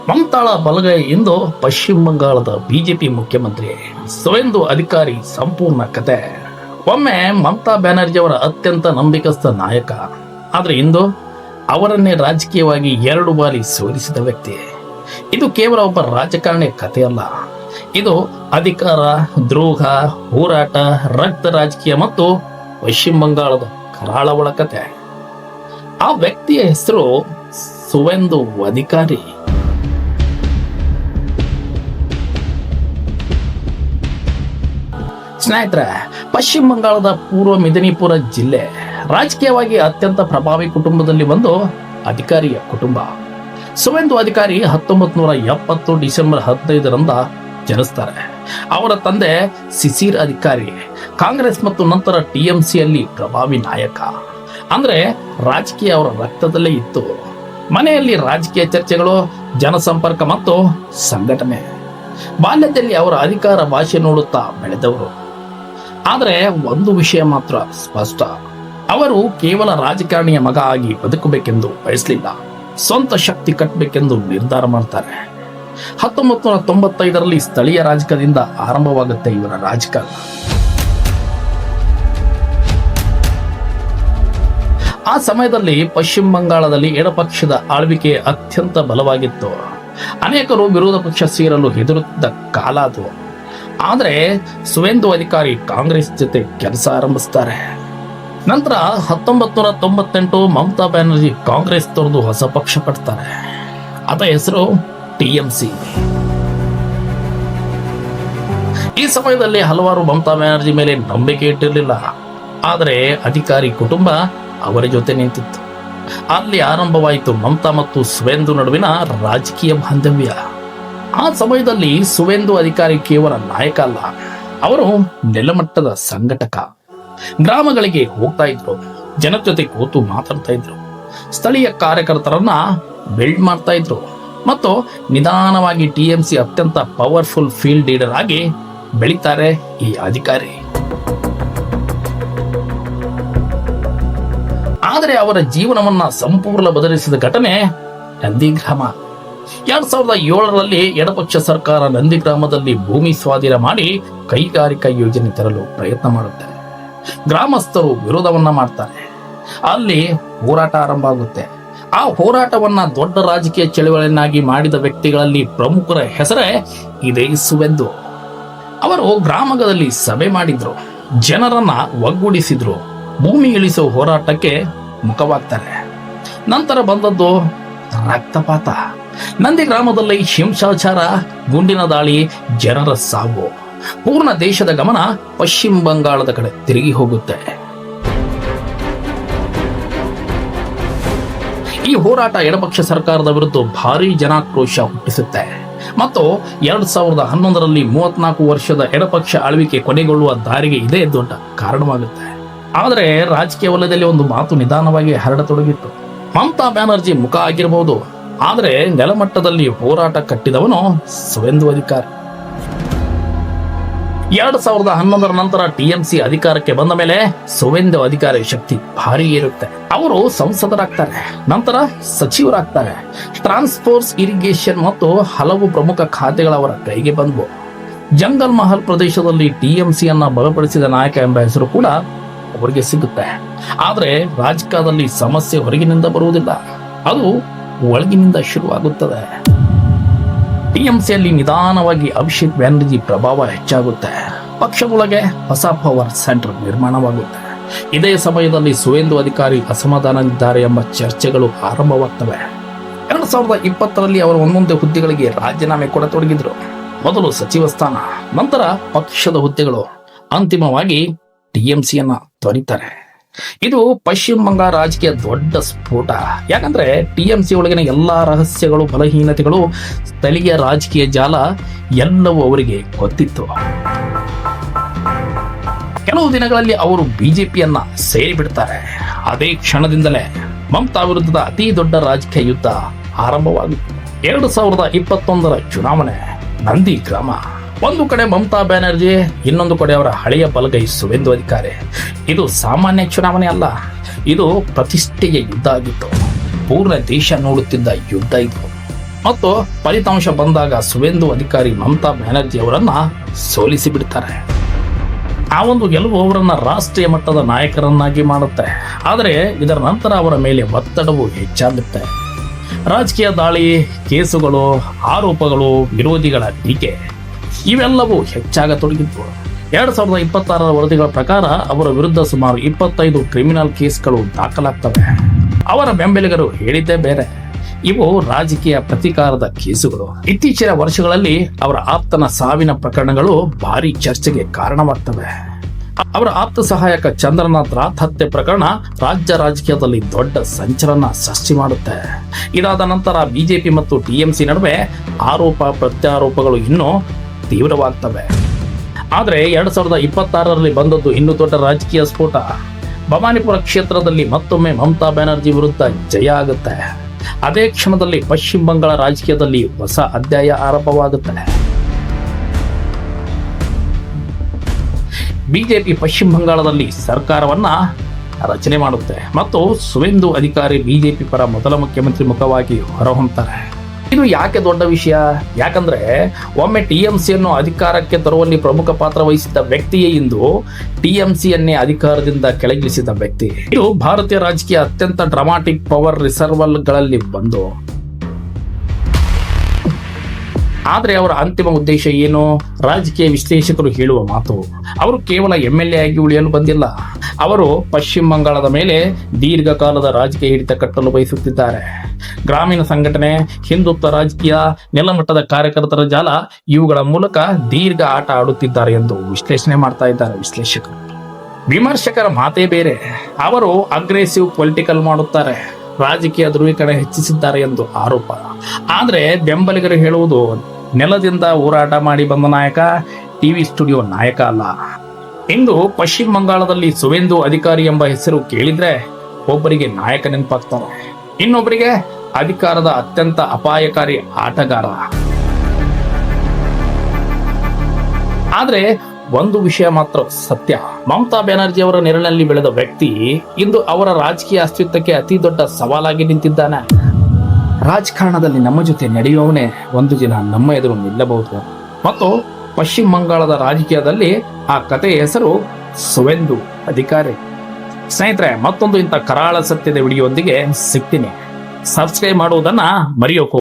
ಮಮತಾಳ ಬಲಗೈ ಇಂದು ಪಶ್ಚಿಮ ಬಂಗಾಳದ ಬಿಜೆಪಿ ಮುಖ್ಯಮಂತ್ರಿ ಸುವೇಂದು ಅಧಿಕಾರಿ ಸಂಪೂರ್ಣ ಕತೆ. ಒಮ್ಮೆ ಮಮತಾ ಬ್ಯಾನರ್ಜಿ ಅವರ ಅತ್ಯಂತ ನಂಬಿಕಸ್ಥ ನಾಯಕ, ಆದ್ರೆ ಇಂದು ಅವರನ್ನೇ ರಾಜಕೀಯವಾಗಿ 2 ಬಾರಿ ಸೋಲಿಸಿದ ವ್ಯಕ್ತಿ. ಇದು ಕೇವಲ ಒಬ್ಬ ರಾಜಕಾರಣಿ ಕಥೆಯಲ್ಲ, ಇದು ಅಧಿಕಾರ, ದ್ರೋಹ, ಹೋರಾಟ, ರಕ್ತ ರಾಜಕೀಯ ಮತ್ತು ಪಶ್ಚಿಮ ಬಂಗಾಳದ ಕರಾಳವಳ ಕತೆ. ಆ ವ್ಯಕ್ತಿಯ ಹೆಸರು ಸುವೇಂದು ಅಧಿಕಾರಿ. ಸ್ನೇಹಿತರೆ, ಪಶ್ಚಿಮ ಬಂಗಾಳದ ಪೂರ್ವ ಮಿದಿನಿಪುರ ಜಿಲ್ಲೆ ರಾಜಕೀಯವಾಗಿ ಅತ್ಯಂತ ಪ್ರಭಾವಿ ಕುಟುಂಬದಲ್ಲಿ ಒಂದು ಅಧಿಕಾರಿಯ ಕುಟುಂಬ. ಸುವೇಂದು ಅಧಿಕಾರಿ 1970 ಡಿಸೆಂಬರ್ 15ರಂದ ಜನಿಸ್ತಾರೆ. ಅವರ ತಂದೆ ಸಿಸಿರ್ ಅಧಿಕಾರಿ ಕಾಂಗ್ರೆಸ್ ಮತ್ತು ನಂತರ ಟಿಎಂಸಿಯಲ್ಲಿ ಪ್ರಭಾವಿ ನಾಯಕ. ಅಂದ್ರೆ ರಾಜಕೀಯ ಅವರ ರಕ್ತದಲ್ಲೇ ಇತ್ತು. ಮನೆಯಲ್ಲಿ ರಾಜಕೀಯ ಚರ್ಚೆಗಳು, ಜನಸಂಪರ್ಕ ಮತ್ತು ಸಂಘಟನೆ. ಬಾಲ್ಯದಲ್ಲಿ ಅವರ ಅಧಿಕಾರ ಭಾಷೆ ನೋಡುತ್ತಾ ಬೆಳೆದವರು. ಆದರೆ ಒಂದು ವಿಷಯ ಮಾತ್ರ ಸ್ಪಷ್ಟ, ಅವರು ಕೇವಲ ರಾಜಕಾರಣಿಯ ಮಗ ಆಗಿ ಬದುಕಬೇಕೆಂದು ಬಯಸಲಿಲ್ಲ. ಸ್ವಂತ ಶಕ್ತಿ ಕಟ್ಟಬೇಕೆಂದು ನಿರ್ಧಾರ ಮಾಡ್ತಾರೆ. 1995ರಲ್ಲಿ ಸ್ಥಳೀಯ ರಾಜಕೀಯದಿಂದ ಆರಂಭವಾಗುತ್ತೆ ಇವರ ರಾಜಕಾರಣ. ಆ ಸಮಯದಲ್ಲಿ ಪಶ್ಚಿಮ ಬಂಗಾಳದಲ್ಲಿ ಎಡಪಕ್ಷದ ಆಳ್ವಿಕೆ ಅತ್ಯಂತ ಬಲವಾಗಿತ್ತು. ಅನೇಕರು ವಿರೋಧ ಪಕ್ಷ ಸೇರಲು ಹೆದರುತ್ತಿದ್ದ ಕಾಲ ಅದು. ಆದರೆ ಸುವೇಂದು ಅಧಿಕಾರಿ ಕಾಂಗ್ರೆಸ್ ಜೊತೆ ಕೆಲಸ ಆರಂಭಿಸ್ತಾರೆ. ನಂತರ 1998 ಮಮತಾ ಬ್ಯಾನರ್ಜಿ ಕಾಂಗ್ರೆಸ್ ತೊರೆದು ಹೊಸ ಪಕ್ಷ ಕಟ್ತಾರೆ. ಅದ ಹೆಸರು ಟಿಎಂಸಿ. ಈ ಸಮಯದಲ್ಲಿ ಹಲವಾರು ಮಮತಾ ಬ್ಯಾನರ್ಜಿ ಮೇಲೆ ನಂಬಿಕೆ ಇಟ್ಟಿರಲಿಲ್ಲ. ಆದರೆ ಅಧಿಕಾರಿ ಕುಟುಂಬ ಅವರ ಜೊತೆ ನಿಂತಿತ್ತು. ಅಲ್ಲಿ ಆರಂಭವಾಯಿತು ಮಮತಾ ಮತ್ತು ಸುವೇಂದು ನಡುವಿನ ರಾಜಕೀಯ ಬಾಂಧವ್ಯ. ಆ ಸಮಯದಲ್ಲಿ ಸುವೇಂದು ಅಧಿಕಾರಿ ಕೇವಲ ನಾಯಕ ಅಲ್ಲ, ಅವರು ನೆಲಮಟ್ಟದ ಸಂಘಟಕ. ಗ್ರಾಮಗಳಿಗೆ ಹೋಗ್ತಾ ಇದ್ರು, ಜನರ ಜೊತೆ ಕೂತು ಮಾತಾಡ್ತಾ ಇದ್ರು, ಸ್ಥಳೀಯ ಕಾರ್ಯಕರ್ತರನ್ನ ಬಿಲ್ಡ್ ಮಾಡ್ತಾ ಇದ್ರು ಮತ್ತು ನಿಧಾನವಾಗಿ ಟಿಎಂಸಿ ಅತ್ಯಂತ ಪವರ್ಫುಲ್ ಫೀಲ್ಡ್ ಲೀಡರ್ ಆಗಿ ಬೆಳೀತಾರೆ ಈ ಅಧಿಕಾರಿ. ಆದರೆ ಅವರ ಜೀವನವನ್ನ ಸಂಪೂರ್ಣ ಬದಲಿಸಿದ ಘಟನೆ ನಂದಿಗ್ರಾಮ. 2007ರಲ್ಲಿ ಎಡಪಕ್ಷ ಸರ್ಕಾರ ನಂದಿಗ್ರಾಮದಲ್ಲಿ ಭೂಮಿ ಸ್ವಾಧೀನ ಮಾಡಿ ಕೈಗಾರಿಕಾ ಯೋಜನೆ ತರಲು ಪ್ರಯತ್ನ ಮಾಡುತ್ತೆ. ಗ್ರಾಮಸ್ಥರು ವಿರೋಧವನ್ನ ಮಾಡ್ತಾರೆ. ಅಲ್ಲಿ ಹೋರಾಟ ಆರಂಭ ಆಗುತ್ತೆ. ಆ ಹೋರಾಟವನ್ನ ದೊಡ್ಡ ರಾಜಕೀಯ ಚಳವಳಿಯನ್ನಾಗಿ ಮಾಡಿದ ವ್ಯಕ್ತಿಗಳಲ್ಲಿ ಪ್ರಮುಖರ ಹೆಸರೇ ಇದೇ ಸುವೇಂದು. ಅವರು ಗ್ರಾಮಗಳಲ್ಲಿ ಸಭೆ ಮಾಡಿದ್ರು, ಜನರನ್ನ ಒಗ್ಗೂಡಿಸಿದ್ರು, ಭೂಮಿ ಇಳಿಸುವ ಹೋರಾಟಕ್ಕೆ ಮುಖವಾಗ್ತಾರೆ. ನಂತರ ಬಂದದ್ದು ರಕ್ತಪಾತ. ನಂದಿಗ್ರಾಮದಲ್ಲಿ ಹಿಂಸಾಚಾರ, ಗುಂಡಿನ ದಾಳಿ, ಜನರ ಸಾವು. ಪೂರ್ಣ ದೇಶದ ಗಮನ ಪಶ್ಚಿಮ ಬಂಗಾಳದ ಕಡೆ ತಿರುಗಿ ಹೋಗುತ್ತೆ. ಈ ಹೋರಾಟ ಎಡಪಕ್ಷ ಸರ್ಕಾರದ ವಿರುದ್ಧ ಭಾರೀ ಜನಾಕ್ರೋಶ ಹುಟ್ಟಿಸುತ್ತೆ ಮತ್ತು 2011ರಲ್ಲಿ 34 ವರ್ಷದ ಎಡಪಕ್ಷ ಆಳ್ವಿಕೆ ಕೊನೆಗೊಳ್ಳುವ ದಾರಿಗೆ ಇದೇ ದೊಡ್ಡ ಕಾರಣವಾಗುತ್ತೆ. ಆದರೆ ರಾಜಕೀಯ ವಲಯದಲ್ಲಿ ಒಂದು ಮಾತು ನಿಧಾನವಾಗಿ ಹರಡತೊಡಗಿತ್ತು. ಮಮತಾ ಬ್ಯಾನರ್ಜಿ ಮುಖ ಆಗಿರಬಹುದು, ಆದರೆ ನೆಲಮಟ್ಟದಲ್ಲಿ ಹೋರಾಟ ಕಟ್ಟಿದವನು ಸುವೇಂದು ಅಧಿಕಾರಿ. 2011ರ ನಂತರ ಟಿಎಂಸಿ ಅಧಿಕಾರಕ್ಕೆ ಬಂದ ಮೇಲೆ ಸುವೇಂದು ಅಧಿಕಾರಿ ಶಕ್ತಿ ಭಾರಿ ಇರುತ್ತೆ. ಅವರು ಸಂಸದರಾಗ್ತಾರೆ, ನಂತರ ಸಚಿವರಾಗ್ತಾರೆ. ಟ್ರಾನ್ಸ್ಪೋರ್ಟ್ಸ್, ಇರಿಗೇಷನ್ ಮತ್ತು ಹಲವು ಪ್ರಮುಖ ಖಾತೆಗಳ ಅವರ ಕೈಗೆ ಬಂದವು. ಜಂಗಲ್ ಮಹಲ್ ಪ್ರದೇಶದಲ್ಲಿ ಟಿಎಂಸಿಯನ್ನ ಬಲಪಡಿಸಿದ ನಾಯಕ ಎಂಬ ಹೆಸರು ಕೂಡ ಅವರಿಗೆ ಸಿಗುತ್ತೆ. ಆದರೆ ರಾಜಕೀಯದಲ್ಲಿ ಸಮಸ್ಯೆ ಹೊರಗಿನಿಂದ ಬರುವುದಿಲ್ಲ, ಅದು ಒಳಗಿನಿಂದ ಶುರುವಾಗುತ್ತದೆ. ಟಿಎಂಸಿಯಲ್ಲಿ ನಿಧಾನವಾಗಿ ಅಭಿಷೇಕ್ ಬ್ಯಾನರ್ಜಿ ಪ್ರಭಾವ ಹೆಚ್ಚಾಗುತ್ತೆ. ಪಕ್ಷದೊಳಗೆ ಹೊಸ ಪವರ್ ಸೆಂಟರ್ ನಿರ್ಮಾಣವಾಗುತ್ತೆ. ಇದೇ ಸಮಯದಲ್ಲಿ ಸುವೇಂದು ಅಧಿಕಾರಿ ಅಸಮಾಧಾನದಿದ್ದಾರೆ ಎಂಬ ಚರ್ಚೆಗಳು ಆರಂಭವಾಗ್ತವೆ. 2020ರಲ್ಲಿ ಅವರು ಒಂದೊಂದೇ ಹುದ್ದೆಗಳಿಗೆ ರಾಜೀನಾಮೆ ಕೊಡತೊಡಗಿದ್ರು. ಮೊದಲು ಸಚಿವ ಸ್ಥಾನ, ನಂತರ ಪಕ್ಷದ ಹುದ್ದೆಗಳು, ಅಂತಿಮವಾಗಿ ಟಿಎಂಸಿಯನ್ನ ತೊರೆಯುತ್ತಾರೆ. ಇದು ಪಶ್ಚಿಮ ಬಂಗಾಳ ರಾಜಕೀಯ ದೊಡ್ಡ ಸ್ಫೋಟ. ಯಾಕಂದ್ರೆ ಟಿಎಂಸಿ ಒಳಗಿನ ಎಲ್ಲಾ ರಹಸ್ಯಗಳು, ಬಲಹೀನತೆಗಳು, ಸ್ಥಳೀಯ ರಾಜಕೀಯ ಜಾಲ ಎಲ್ಲವೂ ಅವರಿಗೆ ಗೊತ್ತಿತ್ತು. ಕೆಲವು ದಿನಗಳಲ್ಲಿ ಅವರು ಬಿಜೆಪಿಯನ್ನ ಸೇರಿಬಿಡ್ತಾರೆ. ಅದೇ ಕ್ಷಣದಿಂದಲೇ ಮಮತಾ ವಿರುದ್ಧದ ಅತಿ ದೊಡ್ಡ ರಾಜಕೀಯ ಯುದ್ಧ ಆರಂಭವಾಗುತ್ತೆ. 2021ರ ಚುನಾವಣೆ, ನಂದಿಗ್ರಾಮ. ಒಂದು ಕಡೆ ಮಮತಾ ಬ್ಯಾನರ್ಜಿ, ಇನ್ನೊಂದು ಕಡೆ ಅವರ ಹಳೆಯ ಬಲಗೈ ಸುವೇಂದು ಅಧಿಕಾರಿ. ಇದು ಸಾಮಾನ್ಯ ಚುನಾವಣೆ ಅಲ್ಲ, ಇದು ಪ್ರತಿಷ್ಠೆಯ ಯುದ್ಧ ಆಗಿತ್ತು. ಪೂರ್ಣ ದೇಶ ನೋಡುತ್ತಿದ್ದ ಯುದ್ಧ ಇದು. ಮತ್ತು ಫಲಿತಾಂಶ ಬಂದಾಗ ಸುವೇಂದು ಅಧಿಕಾರಿ ಮಮತಾ ಬ್ಯಾನರ್ಜಿ ಅವರನ್ನ ಸೋಲಿಸಿ ಬಿಡ್ತಾರೆ. ಆ ಒಂದು ಗೆಲುವು ಅವರನ್ನ ರಾಷ್ಟ್ರೀಯ ಮಟ್ಟದ ನಾಯಕರನ್ನಾಗಿ ಮಾಡುತ್ತೆ. ಆದರೆ ಇದರ ನಂತರ ಅವರ ಮೇಲೆ ಒತ್ತಡವು ಹೆಚ್ಚಾಗುತ್ತೆ. ರಾಜಕೀಯ ದಾಳಿ, ಕೇಸುಗಳು, ಆರೋಪಗಳು, ವಿರೋಧಿಗಳ ಟೀಕೆ ಇವೆಲ್ಲವೂ ಹೆಚ್ಚಾಗತೊಡಗಿತ್ತು. 2026 ವರದಿಗಳ ಪ್ರಕಾರ ಅವರ ವಿರುದ್ಧ ಸುಮಾರು 25 ಕ್ರಿಮಿನಲ್ ಕೇಸ್ಗಳು ದಾಖಲಾಗ್ತವೆ. ಅವರ ಬೆಂಬಲಿಗರು ಹೇಳಿದ್ದೇ ಬೇರೆ, ಇವು ರಾಜಕೀಯ ಪ್ರತೀಕಾರದ ಕೇಸುಗಳು. ಇತ್ತೀಚಿನ ವರ್ಷಗಳಲ್ಲಿ ಅವರ ಆಪ್ತನ ಸಾವಿನ ಪ್ರಕರಣಗಳು ಭಾರಿ ಚರ್ಚೆಗೆ ಕಾರಣವಾಗ್ತವೆ. ಅವರ ಆಪ್ತ ಸಹಾಯಕ ಚಂದ್ರನಾಥ್ ರಾಥ್ ಹತ್ಯೆ ಪ್ರಕರಣ ರಾಜ್ಯ ರಾಜಕೀಯದಲ್ಲಿ ದೊಡ್ಡ ಸಂಚಲನ ಸೃಷ್ಟಿ ಮಾಡುತ್ತೆ. ಇದಾದ ನಂತರ ಬಿಜೆಪಿ ಮತ್ತು ಟಿಎಂಸಿ ನಡುವೆ ಆರೋಪ ಪ್ರತ್ಯಾರೋಪಗಳು ಇನ್ನೂ ತೀವ್ರವಾಗ್ತವೆ. ಆದರೆ 2026ರಲ್ಲಿ ಬಂದದ್ದು ಇನ್ನೂ ದೊಡ್ಡ ರಾಜಕೀಯ ಸ್ಫೋಟ. ಭವಾನಿಪುರ ಕ್ಷೇತ್ರದಲ್ಲಿ ಮತ್ತೊಮ್ಮೆ ಮಮತಾ ಬ್ಯಾನರ್ಜಿ ವಿರುದ್ಧ ಜಯ ಆಗುತ್ತೆ. ಅದೇ ಕ್ಷಣದಲ್ಲಿ ಪಶ್ಚಿಮ ಬಂಗಾಳ ರಾಜಕೀಯದಲ್ಲಿ ಹೊಸ ಅಧ್ಯಾಯ ಆರಂಭವಾಗುತ್ತೆ. ಬಿಜೆಪಿ ಪಶ್ಚಿಮ ಬಂಗಾಳದಲ್ಲಿ ಸರ್ಕಾರವನ್ನ ರಚನೆ ಮಾಡುತ್ತೆ ಮತ್ತು ಸುವೇಂದು ಅಧಿಕಾರಿ ಬಿಜೆಪಿ ಪರ ಮೊದಲ ಮುಖ್ಯಮಂತ್ರಿ ಮುಖವಾಗಿ ಹೊರಹೊಮ್ಮುತ್ತಾರೆ. ಇದು ಯಾಕೆ ದೊಡ್ಡ ವಿಷಯ? ಯಾಕಂದ್ರೆ ಒಮ್ಮೆ ಟಿಎಂಸಿಯನ್ನು ಅಧಿಕಾರಕ್ಕೆ ತರುವಲ್ಲಿ ಪ್ರಮುಖ ಪಾತ್ರ ವಹಿಸಿದ್ದ ವ್ಯಕ್ತಿಯೇ ಇಂದು ಟಿಎಂಸಿಯನ್ನೇ ಅಧಿಕಾರದಿಂದ ಕೆಳಗಿಳಿಸಿದ ವ್ಯಕ್ತಿ. ಇದು ಭಾರತೀಯ ರಾಜಕೀಯ ಅತ್ಯಂತ ಡ್ರಾಮಾಟಿಕ್ ಪವರ್ ರಿಸರ್ವಲ್ಗಳಲ್ಲಿ ಒಂದು. ಆದರೆ ಅವರ ಅಂತಿಮ ಉದ್ದೇಶ ಏನು? ರಾಜಕೀಯ ವಿಶ್ಲೇಷಕರು ಹೇಳುವ ಮಾತು, ಅವರು ಕೇವಲ MLA ಆಗಿ ಉಳಿಯಲು ಬಂದಿಲ್ಲ. ಅವರು ಪಶ್ಚಿಮ ಬಂಗಾಳದ ಮೇಲೆ ದೀರ್ಘಕಾಲದ ರಾಜಕೀಯ ಹಿಡಿತ ಕಟ್ಟಲು ಬಯಸುತ್ತಿದ್ದಾರೆ. ಗ್ರಾಮೀಣ ಸಂಘಟನೆ, ಹಿಂದುತ್ವ ರಾಜಕೀಯ, ನೆಲಮಟ್ಟದ ಕಾರ್ಯಕರ್ತರ ಜಾಲ ಇವುಗಳ ಮೂಲಕ ದೀರ್ಘ ಆಟ ಆಡುತ್ತಿದ್ದಾರೆ ಎಂದು ವಿಶ್ಲೇಷಣೆ ಮಾಡ್ತಾ ಇದ್ದಾರೆ ವಿಶ್ಲೇಷಕರು. ವಿಮರ್ಶಕರ ಮಾತೇ ಬೇರೆ. ಅವರು ಅಗ್ರೆಸಿವ್ ಪೊಲಿಟಿಕಲ್ ಮಾಡುತ್ತಾರೆ, ರಾಜಕೀಯ ಧ್ರುವೀಕರಣ ಹೆಚ್ಚಿಸಿದ್ದಾರೆ ಎಂದು ಆರೋಪ. ಆದರೆ ಬೆಂಬಲಿಗರು ಹೇಳುವುದು, ನೆಲದಿಂದ ಹೋರಾಟ ಮಾಡಿ ಬಂದ ನಾಯಕ ಟಿವಿ ಸ್ಟುಡಿಯೋ ನಾಯಕ ಅಲ್ಲ. ಇಂದು ಪಶ್ಚಿಮ ಬಂಗಾಳದಲ್ಲಿ ಸುವೇಂದು ಅಧಿಕಾರಿ ಎಂಬ ಹೆಸರು ಕೇಳಿದ್ರೆ ಒಬ್ಬರಿಗೆ ನಾಯಕ ನೆನಪಾಗ್ತಾರೆ, ಇನ್ನೊಬ್ಬರಿಗೆ ಅಧಿಕಾರದ ಅತ್ಯಂತ ಅಪಾಯಕಾರಿ ಆಟಗಾರ. ಆದ್ರೆ ಒಂದು ವಿಷಯ ಮಾತ್ರ ಸತ್ಯ, ಮಮತಾ ಬ್ಯಾನರ್ಜಿ ಅವರ ನೆರಳಿನಲ್ಲಿ ಬೆಳೆದ ವ್ಯಕ್ತಿ ಇಂದು ಅವರ ರಾಜಕೀಯ ಅಸ್ತಿತ್ವಕ್ಕೆ ಅತಿ ದೊಡ್ಡ ಸವಾಲಾಗಿ ನಿಂತಿದ್ದಾನೆ. ರಾಜಕಾರಣದಲ್ಲಿ ನಮ್ಮ ಜೊತೆ ನಡೆಯುವವನೇ ಒಂದು ದಿನ ನಮ್ಮ ಎದುರು ನಿಲ್ಲಬಹುದು ಮತ್ತು ಪಶ್ಚಿಮ ಬಂಗಾಳದ ರಾಜಕೀಯದಲ್ಲಿ ಆ ಕಥೆಯ ಹೆಸರು ಸುವೇಂದು ಅಧಿಕಾರಿ. ಸ್ನೇಹಿತರೆ, ಮತ್ತೊಂದು ಇಂಥ ಕರಾಳ ಸತ್ಯದ ವಿಡಿಯೋದೊಂದಿಗೆ ಸಿಗ್ತೀನಿ. ಸಬ್ಸ್ಕ್ರೈಬ್ ಮಾಡುವುದನ್ನ ಮರೆಯೋಕೆ